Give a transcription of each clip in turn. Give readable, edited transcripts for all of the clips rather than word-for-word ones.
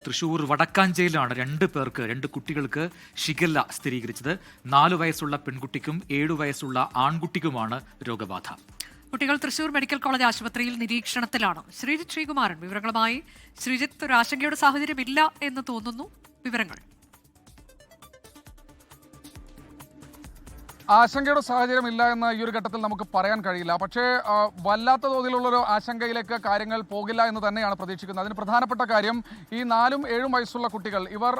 തൃശൂർ വടക്കാഞ്ചേരിയിലാണ് രണ്ട് കുട്ടികൾക്ക് ഷിഗല്ല സ്ഥിരീകരിച്ചത്. 4 വയസ്സുള്ള പെൺകുട്ടിക്കും 7 വയസ്സുള്ള ആൺകുട്ടിക്കുമാണ് രോഗബാധ. കുട്ടികൾ തൃശൂർ മെഡിക്കൽ കോളേജ് ആശുപത്രിയിൽ നിരീക്ഷണത്തിലാണ്. ശ്രീജിത്ത് ശ്രീകുമാരൻ വിവരങ്ങളുമായി. ശ്രീജിത്ത്, ഒരു ആശങ്കയുടെ സാഹചര്യമില്ല എന്ന് തോന്നുന്നു, വിവരങ്ങൾ. ആശങ്കയുടെ സാഹചര്യമില്ല എന്ന് ഈ ഒരു ഘട്ടത്തിൽ നമുക്ക് പറയാൻ കഴിയില്ല. പക്ഷേ വല്ലാത്ത തോതിലുള്ളൊരു ആശങ്കയിലേക്ക് കാര്യങ്ങൾ പോകില്ല എന്ന് തന്നെയാണ് പ്രതീക്ഷിക്കുന്നത്. അതിന് പ്രധാനപ്പെട്ട കാര്യം, ഈ 4ഉം 7ഉം വയസ്സുള്ള കുട്ടികൾ ഇവർ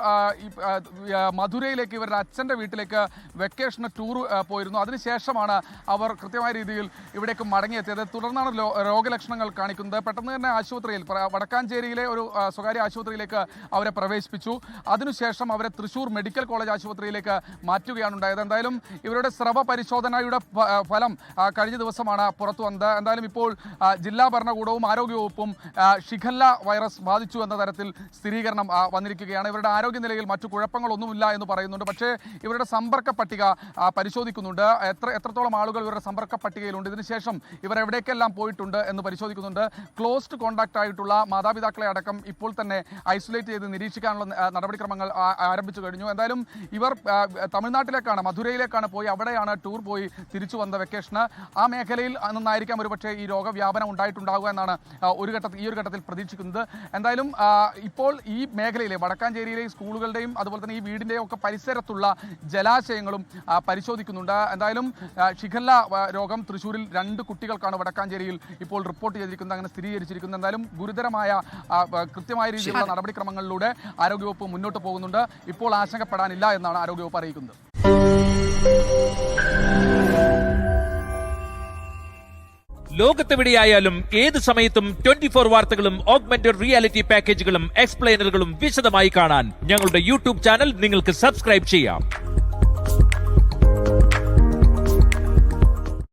മധുരയിലേക്ക് ഇവരുടെ അച്ഛൻ്റെ വീട്ടിലേക്ക് വെക്കേഷന് ടൂർ പോയിരുന്നു. അതിനുശേഷമാണ് അവർ കൃത്യമായ രീതിയിൽ ഇവിടേക്ക് മടങ്ങിയെത്തിയത്. തുടർന്നാണ് രോഗലക്ഷണങ്ങൾ കാണിക്കുന്നത്. പെട്ടെന്ന് തന്നെ ആശുപത്രിയിൽ, വടക്കാഞ്ചേരിയിലെ ഒരു സ്വകാര്യ ആശുപത്രിയിലേക്ക് അവരെ പ്രവേശിപ്പിച്ചു. അതിനുശേഷം അവരെ തൃശൂർ മെഡിക്കൽ കോളേജ് ആശുപത്രിയിലേക്ക് മാറ്റുകയാണ് ഉണ്ടായത്. എന്തായാലും ഇവരുടെ സ്രവ പരിശോധനയുടെ ഫലം കഴിഞ്ഞ ദിവസമാണ് പുറത്തു വന്നത്. എന്തായാലും ഇപ്പോൾ ജില്ലാ ഭരണകൂടവും ആരോഗ്യവകുപ്പും ഷിഗല്ല വൈറസ് ബാധിച്ചു എന്ന തരത്തിൽ സ്ഥിരീകരണം വന്നിരിക്കുകയാണ്. ഇവരുടെ ആരോഗ്യനിലയിൽ മറ്റു കുഴപ്പങ്ങളൊന്നുമില്ല എന്ന് പറയുന്നുണ്ട്. പക്ഷേ ഇവരുടെ സമ്പർക്ക പട്ടിക പരിശോധിക്കുന്നുണ്ട്. എത്രത്തോളം ആളുകൾ ഇവരുടെ സമ്പർക്ക പട്ടികയിലുണ്ട്, ഇതിനുശേഷം ഇവർ എവിടേക്കെല്ലാം പോയിട്ടുണ്ട് എന്ന് പരിശോധിക്കുന്നുണ്ട്. ക്ലോസ്ഡ് കോൺടാക്റ്റ് ആയിട്ടുള്ള മാതാപിതാക്കളെ അടക്കം ഇപ്പോൾ തന്നെ ഐസൊലേറ്റ് ചെയ്ത് നിരീക്ഷിക്കാനുള്ള നടപടിക്രമങ്ങൾ ആരംഭിച്ചു കഴിഞ്ഞു. എന്തായാലും ഇവർ തമിഴ്നാട്ടിലേക്കാണ്, മധുരയിലേക്കാണ് പോയി അവിടെയാണ് ടൂർ പോയി തിരിച്ചു വന്ന വെക്കേഷന്. ആ മേഖലയിൽ നിന്നായിരിക്കാം ഒരുപക്ഷെ ഈ രോഗവ്യാപനം ഉണ്ടായിട്ടുണ്ടാവുക എന്നാണ് ഈ ഒരു ഘട്ടത്തിൽ പ്രതീക്ഷിക്കുന്നത്. എന്തായാലും ഇപ്പോൾ ഈ മേഖലയിലെ വടക്കാഞ്ചേരിയിലെ സ്കൂളുകളുടെയും അതുപോലെ തന്നെ ഈ വീടിൻ്റെയും ഒക്കെ പരിസരത്തുള്ള ജലാശയങ്ങളും പരിശോധിക്കുന്നുണ്ട്. എന്തായാലും ഷിഗല്ല രോഗം തൃശ്ശൂരിൽ 2 കുട്ടികൾക്കാണ് വടക്കാഞ്ചേരിയിൽ ഇപ്പോൾ റിപ്പോർട്ട് ചെയ്തിരിക്കുന്നത്, അങ്ങനെ സ്ഥിരീകരിച്ചിരിക്കുന്നത്. എന്തായാലും ഗുരുതരമായ കൃത്യമായ രീതിയിലുള്ള നടപടിക്രമങ്ങളിലൂടെ ആരോഗ്യവകുപ്പ് മുന്നോട്ട് പോകുന്നുണ്ട്. ഇപ്പോൾ ആശങ്കപ്പെടാനില്ല എന്നാണ് ആരോഗ്യവകുപ്പ് അറിയിക്കുന്നത്. ലോകത്തെവിടെയായാലും ഏത് സമയത്തും 24 വാർത്തകളും ഓഗ്മെന്റഡ് റിയാലിറ്റി പാക്കേജുകളും എക്സ്പ്ലെയിനറുകളും വിശദമായി കാണാൻ ഞങ്ങളുടെ യൂട്യൂബ് ചാനൽ നിങ്ങൾക്ക് സബ്സ്ക്രൈബ് ചെയ്യാം.